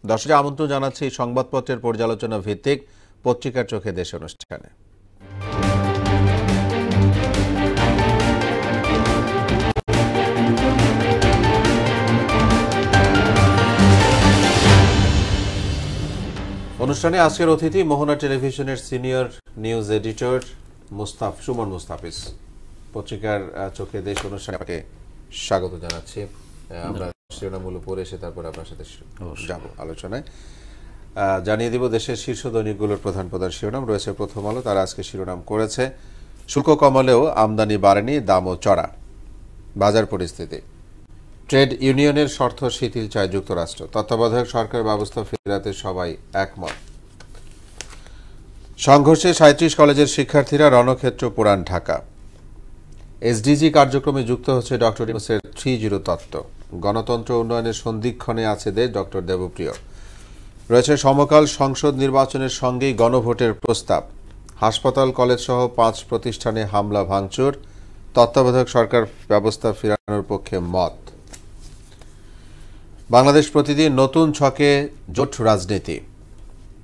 দর্শকদের আমন্ত্রণ জানাচ্ছি সংবাদপত্রের পর্যালোচনা ভিত্তিক পত্রিকার চোখে দেশ অনুষ্ঠানে। অনুষ্ঠানে আজকের অতিথি মোহনা টেলিভিশনের senior news editor Suman Mustafiz. পত্রিকার চোখে দেশ অনুষ্ঠানে আপনাকে স্বাগত জানাচ্ছি। আমরা শিরোনামগুলো পড়ে এসে তারপর আপনার সাথে যাব আলোচনায়। জানিয়ে দিব দেশের শীর্ষ দৈনিকগুলোর প্রধান প্রধান শিরোনাম রয়েছে। প্রথম আলো তারা আজকে শিরোনাম করেছে শুল্ক কমালেও আমদানি বাড়েনি, দামও চড়া। বাজার পরিস্থিতি, ট্রেড ইউনিয়নের শর্ত শিথিল চায় যুক্তরাষ্ট্র। তত্ত্বাবধায়ক সরকার ব্যবস্থা ফেরাতে সবাই একমত। সংঘর্ষে ৩৭ কলেজের শিক্ষার্থীরা রণক্ষেত্র পুরান ঢাকা। এসডিজি কার্যক্রমে যুক্ত হচ্ছে ডক্টর ইউনূসের ৩-0 তত্ত্ব। গণতন্ত্র উন্নয়নের সন্ধিক্ষণে আছে দেশ, ডক্টর দেবপ্রিয়। রয়েছে সমকাল সংসদ নির্বাচনের সঙ্গেই গণভোটের প্রস্তাব। হাসপাতাল, কলেজ সহ 5 প্রতিষ্ঠানে হামলা ভাঙচুর। তত্ত্বাবধায়ক সরকার ব্যবস্থা ফেরানোর পক্ষে মত। বাংলাদেশ প্রতিদিন নতুন ছকে জোট রাজনীতি।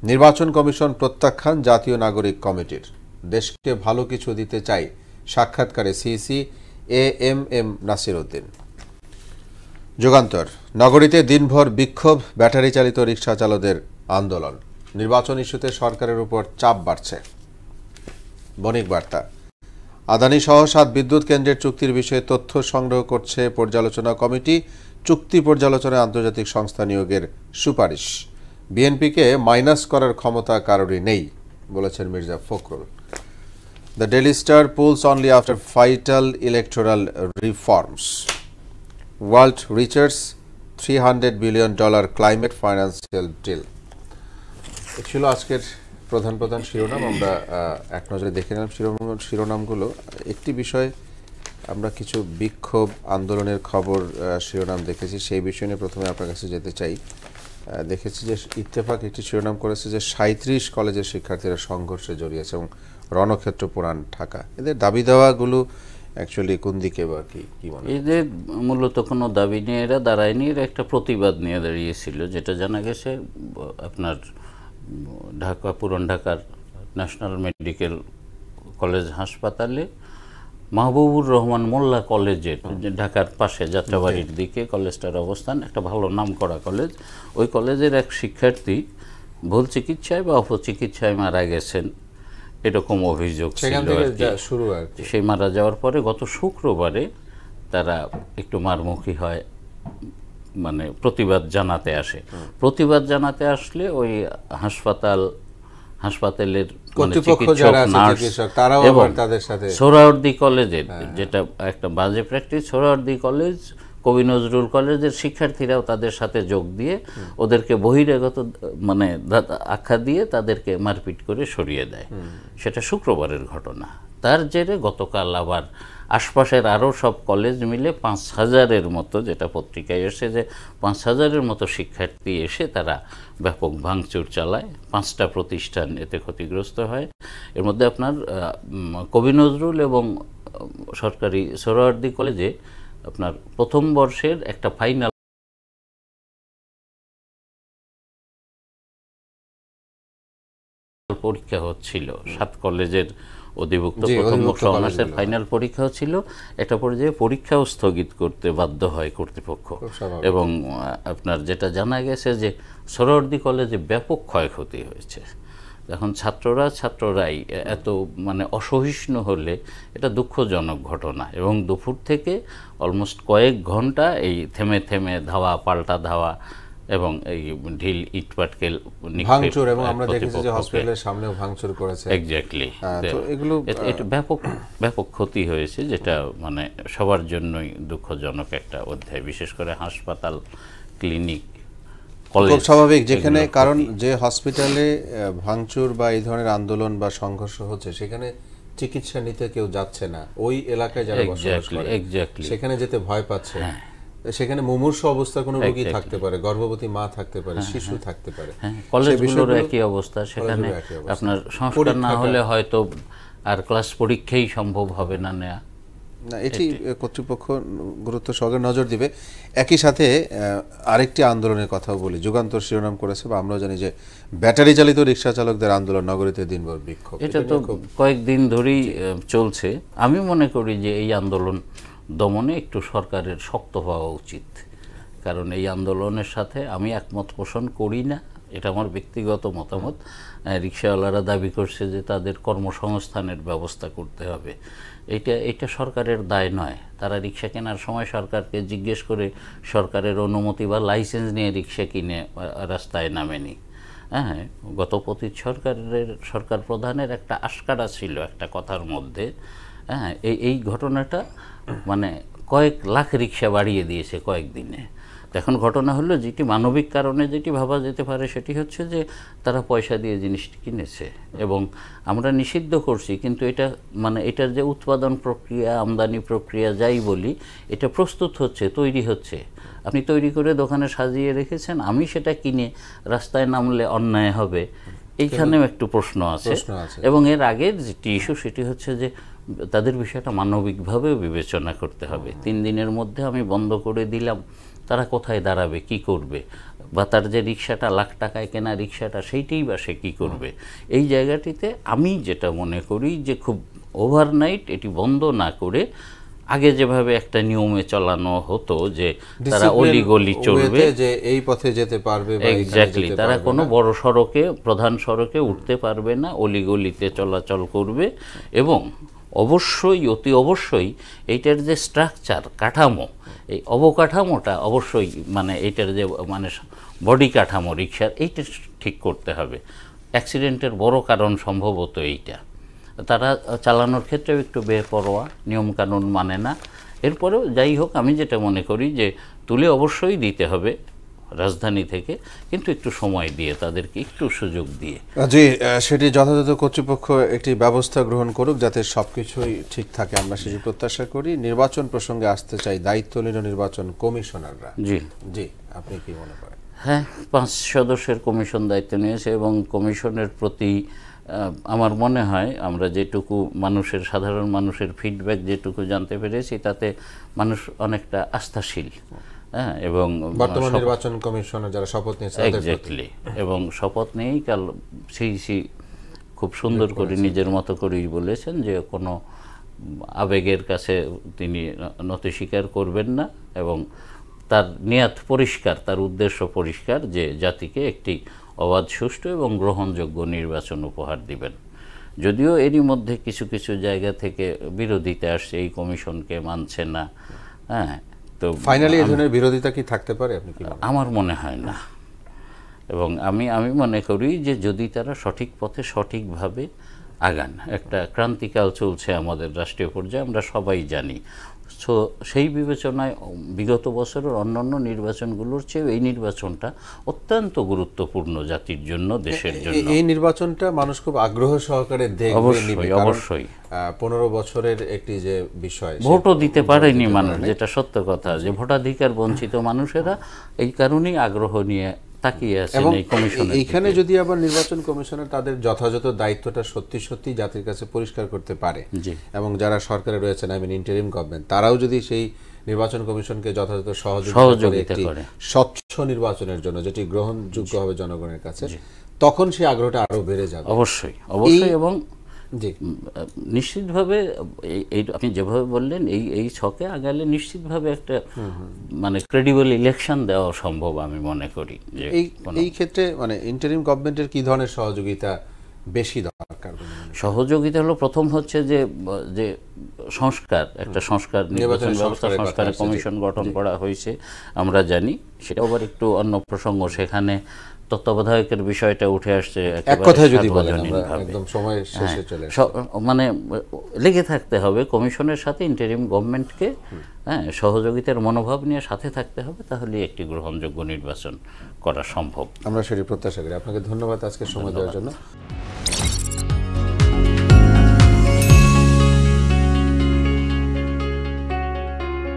নির্বাচন কমিশন প্রত্যাখ্যান জাতীয় নাগরিক কমিটির। দেশকে ভালো কিছু দিতে চাই, সাক্ষাৎকারে সিইসি এএমএম নাসির উদ্দিন। যুগান্তর, নগরীতে দিনভর বিক্ষোভ, ব্যাটারি চালিত রিকশা চালকদের আন্দোলন। নির্বাচন ইস্যুতে সরকারের উপর চাপ বাড়ছে। বণিক বার্তা, আদানি সহ 7 বিদ্যুৎ কেন্দ্রের চুক্তির বিষয়ে তথ্য সংগ্রহ করছে পর্যালোচনা কমিটি। চুক্তি পর্যালোচনায় আন্তর্জাতিক সংস্থা নিয়োগের সুপারিশ। বিএনপিকে মাইনাস করার ক্ষমতা কারোরই নেই বলেছেন Mirza Fakhrul. The daily star, polls only after vital electoral reforms. World reaches $300 billion climate financial deal. ছিল আজকের প্রধান প্রধান শিরোনাম। আমরা এক নজরে দেখে নিলাম শিরোনামগুলো। একটি বিষয় আমরা কিছু বিক্ষোভ আন্দোলনের খবর শিরোনাম দেখেছি, সেই বিষয় নিয়ে প্রথমে আপনার কাছে যেতে চাই। দেখেছি যে ইত্তেফাক একটি শিরোনাম করেছে যে ৩৭ কলেজের শিক্ষার্থীরা সংঘর্ষে জড়িয়েছে এবং রণক্ষেত্র পুরান ঢাকা। এদের দাবি দেওয়াগুলো অ্যাকচুয়ালি কোন দিকে বা কি মনে হয়? এদের মূলত কোনো দাবি নিয়ে এরা দাঁড়ায়নি, এরা একটা প্রতিবাদ নিয়ে দাঁড়িয়েছিল। যেটা জানা গেছে আপনার পুরান ঢাকার ন্যাশনাল মেডিকেল কলেজ হাসপাতালে মাহবুবুর রহমান মোল্লা কলেজের, ঢাকার পাশে যাত্রাবাড়ির দিকে কলেজটার অবস্থান, একটা ভালো নামকরা কলেজ। ওই কলেজের এক শিক্ষার্থী ভুল চিকিৎসায় বা অপচিকিৎসায় মারা গেছেন, এরকম অভিযোগ ছিল। সেই মারা যাওয়ার পরে গত শুক্রবারে তারা একটু মারমুখী হয়, মানে প্রতিবাদ জানাতে আসে। প্রতিবাদ জানাতে আসলে ওই হাসপাতালের সোহরাওয়ার্দী কলেজের, যেটা একটা বাজে প্র্যাকটিস, সোহরাওয়ার্দী কলেজ, কবি নজরুল কলেজের শিক্ষার্থীরাও তাদের সাথে যোগ দিয়ে ওদেরকে বহিরাগত মানে আখ্যা দিয়ে তাদেরকে মারপিট করে সরিয়ে দেয়। সেটা শুক্রবারের ঘটনা। তার জেরে গতকাল আবার আশপাশের আরও সব কলেজ মিলে ৫,০০০-এর মতো, যেটা পত্রিকায় এসে যে ৫,০০০-এর মতো শিক্ষার্থী এসে তারা ব্যাপক ভাঙচুর চালায়। 5টা প্রতিষ্ঠান এতে ক্ষতিগ্রস্ত হয়। এর মধ্যে আপনার কবি নজরুল এবং সরকারি সোহরাওয়ার্দী কলেজে আপনার প্রথম বর্ষের একটা ফাইনাল পরীক্ষা হচ্ছিল। 7 কলেজের অধিভুক্ত প্রথম বর্ষ অনার্সের ফাইনাল পরীক্ষা ছিল। একটা পর্যায়ে পরীক্ষাও স্থগিত করতে বাধ্য হয় কর্তৃপক্ষ। এবং আপনার যেটা জানা গেছে যে সোহরাওয়ার্দী কলেজে ব্যাপক ক্ষয়ক্ষতি হয়েছে। এখন ছাত্ররাই এত মানে অসহিষ্ণু হলে এটা দুঃখজনক ঘটনা। এবং দুপুর থেকে অলমোস্ট কয়েক ঘন্টা এই থেমে থেমে ধাওয়া, পাল্টা ধাওয়া এবং এই ঢিল ইট পাটকেল ভাঙচুর, এবং আমরা দেখেছি যে হসপিটালের সামনেও ভাঙচুর করেছে। এক্স্যাক্টলি, এগুলো এটা ব্যাপক ক্ষতি হয়েছে, যেটা মানে সবার জন্যই দুঃখজনক একটা অধ্যায়। বিশেষ করে হাসপাতাল, ক্লিনিক, কলেজ খুব স্বাভাবিক, যেখানে কারণ যে হসপিটালে ভাঙচুর বা এই ধরনের আন্দোলন বা সংঘর্ষ হচ্ছে সেখানে চিকিৎসা নিতে কেউ যাচ্ছে না। ওই এলাকায় যারা বসবাস করে সেখানে যেতে ভয় পাচ্ছে। সেখানে মুমূর্ষু অবস্থার কোনো রোগী থাকতে পারে, গর্ভবতী মা থাকতে পারে, শিশু থাকতে পারে। কলেজগুলোর একই অবস্থা। সেখানে আপনার সংস্কার না হলে হয়তো আর ক্লাস পরীক্ষাই সম্ভব হবে না নেওয়া। না, এটি কর্তৃপক্ষ গুরুত্ব সহকারে নজর দিবে। একই সাথে আরেকটি আন্দোলনের কথাও বলি, যুগান্তর শিরোনাম করেছে বা আমরাও জানি যে ব্যাটারি চালিত রিক্সা চালকদের আন্দোলন, নগরীতে দিনভর বিক্ষোভ। এটা তো কয়েকদিন ধরেই চলছে। আমি মনে করি যে এই আন্দোলন দমনে একটু সরকারের শক্ত হওয়া উচিত, কারণ এই আন্দোলনের সাথে আমি একমত পোষণ করি না, এটা আমার ব্যক্তিগত মতামত। রিক্সাওয়ালারা দাবি করছে যে তাদের কর্মসংস্থানের ব্যবস্থা করতে হবে, এটা সরকারের দায় নয়। তারা রিক্সা কেনার সময় সরকারকে জিজ্ঞেস করে সরকারের অনুমতি বা লাইসেন্স নিয়ে রিক্সা কিনে রাস্তায় নামেনি। হ্যাঁ, গত পতিত সরকার প্রধানের একটা আশকারা ছিল একটা কথার মধ্যে। হ্যাঁ, এই ঘটনাটা মানে কয়েক লাখ রিক্সা বাড়িয়ে দিয়েছে কয়েকদিনে। এখন ঘটনা হলো যেটি মানবিক কারণে যেটি ভাবা যেতে পারে সেটি হচ্ছে যে তারা পয়সা দিয়ে জিনিসটি কিনেছে এবং আমরা নিষিদ্ধ করছি, কিন্তু এটা মানে এটার যে উৎপাদন প্রক্রিয়া, আমদানি প্রক্রিয়া যাই বলি, এটা প্রস্তুত হচ্ছে, তৈরি হচ্ছে। আপনি তৈরি করে দোকানে সাজিয়ে রেখেছেন, আমি সেটা কিনে রাস্তায় নামলে অন্যায় হবে, এইখানেও একটু প্রশ্ন আছে। এবং এর আগের যেটি ইস্যু সেটি হচ্ছে যে তাদের বিষয়টা মানবিকভাবেও বিবেচনা করতে হবে। 3 দিনের মধ্যে আমি বন্ধ করে দিলাম, তারা কোথায় দাঁড়াবে, কি করবে, বা তার যে রিক্সাটা লাখ টাকায় কেনা রিক্সাটা সেইটাই বা সে কী করবে। এই জায়গাটিতে আমি যেটা মনে করি যে খুব ওভারনাইট এটি বন্ধ না করে আগে যেভাবে একটা নিয়মে চালানো হতো যে তারা অলিগলি চলবে, যে এই পথে যেতে পারবে, এক্স্যাক্টলি, তারা কোনো বড় সড়কে, প্রধান সড়কে উঠতে পারবে না, অলিগলিতে চলাচল করবে। এবং অবশ্যই, অতি অবশ্যই এইটার যে স্ট্রাকচার, কাঠামো, এই অবকাঠামোটা অবশ্যই মানে এইটার যে মানে বডি কাঠামো রিক্সার, এইটা ঠিক করতে হবে। অ্যাক্সিডেন্টের বড় কারণ সম্ভবত এইটা। তারা চালানোর ক্ষেত্রেও একটু বেপরোয়া, নিয়মকানুন মানে না। এরপরেও যাই হোক, আমি যেটা মনে করি যে তুলে অবশ্যই দিতে হবে রাজধানী থেকে, কিন্তু একটু সময় দিয়ে, তাদেরকে একটু সুযোগ দিয়ে। জি, সেটি যথাযথ কর্তৃপক্ষ একটি ব্যবস্থা গ্রহণ করুক যাতে সবকিছুই ঠিক থাকে, আমরা সেটি প্রত্যাশা করি। নির্বাচন প্রসঙ্গে আসতে চাই, দায়িত্বহীন নির্বাচন কমিশনাররা। জি জি, আপনি কি মনে করেন? হ্যাঁ, 5 সদস্যের কমিশন দায়িত্ব নিয়েছে এবং কমিশনের প্রতি আমার মনে হয় আমরা যেটুকু মানুষের, সাধারণ মানুষের ফিডব্যাক যেটুকু জানতে পেরেছি, তাতে মানুষ অনেকটা আস্থাশীল। হ্যাঁ, এবং বর্তমান নির্বাচন কমিশনার যারা শপথ নিয়েছে, এক্স্যাক্টলি, এবং শপথ নিয়েই কাল সিইসি খুব সুন্দর করে নিজের মতো করেই বলেছেন যে কোনো আবেগের কাছে তিনি নতি স্বীকার করবেন না এবং তার নিয়াত পরিষ্কার, তার উদ্দেশ্য পরিষ্কার যে জাতিকে একটি অবাধ, সুষ্ঠু এবং গ্রহণযোগ্য নির্বাচন উপহার দিবেন। যদিও এরই মধ্যে কিছু কিছু জায়গা থেকে বিরোধিতা আসছে, এই কমিশনকে মানছে না। হ্যাঁ, তো ফাইনালি এই ধরনের বিরোধিতা কি থাকতে পারে আপনি কি? আমার মনে হয় না। এবং আমি মনে করি যে যদি তারা সঠিক পথে সঠিকভাবে আগান, একটা ক্রান্তিকাল চলছে আমাদের রাষ্ট্রীয় পর্যায়ে, আমরা সবাই জানি। সো সেই বিবেচনায় বিগত বছরের অন্যান্য নির্বাচনগুলোর চেয়ে এই নির্বাচনটা অত্যন্ত গুরুত্বপূর্ণ জাতির জন্য, দেশের জন্য। এই নির্বাচনটা মানুষ খুব আগ্রহ সহকারে দেখবে। অবশ্যই, অবশ্যই। 15 বছরের একটি যে বিষয়, ভোটও দিতে পারেনি মানুষ, যেটা সত্য কথা, যে ভোটাধিকার বঞ্চিত মানুষেরা এই কারণেই আগ্রহ নিয়ে তাকিয়ে আছেন এই কমিশনের। এইখানে যদি আবার নির্বাচন কমিশনার তাদের যথাযথ দায়িত্বটা সত্যি সত্যি জাতির কাছে পরিষ্কার করতে পারে, এবং যারা সরকারে রয়েছেন, ইন্টারিম গভর্নমেন্ট, তারাও যদি সেই নির্বাচন কমিশনকে যথাযথ সহযোগিতা করে স্বচ্ছ নির্বাচনের জন্য, যেটি গ্রহণযোগ্য হবে জনগণের কাছে, তখন সেই আগ্রহটা আরো বেড়ে যাবে। অবশ্যই, অবশ্যই। এবং জি, নিশ্চিতভাবে এই আপনি যেভাবে বললেন, এই ছকে আগালে নিশ্চিতভাবে একটা মানে ক্রেডিবল ইলেকশন দেওয়া সম্ভব আমি মনে করি। যে এই ক্ষেত্রে মানে ইন্টারিম গভর্নমেন্টের কি ধরনের সহযোগিতা বেশি দরকার? সহযোগিতা হলো, প্রথম হচ্ছে যে সংস্কার, একটা সংস্কার, নির্বাচন ব্যবস্থা সংস্কারের কমিশন গঠন করা হয়েছে, আমরা জানি। সেটা আবার একটু অন্য প্রসঙ্গ, সেখানে তত্ত্বাবধায়কের বিষয়টা উঠে আসছে। এক কথায় যদি বলেন, একদম সময় শেষে চলে মানে লেগে থাকতে হবে কমিশনের সাথে, ইন্টারিম গভর্নমেন্টকে হ্যাঁ সহযোগিতার মনোভাব নিয়ে সাথে থাকতে হবে, তাহলে একটি গ্রহণযোগ্য নির্বাচন করা সম্ভব। আমরা সেটি প্রত্যাশা করি। আপনাকে ধন্যবাদ আজকে সময় দেওয়ার জন্য।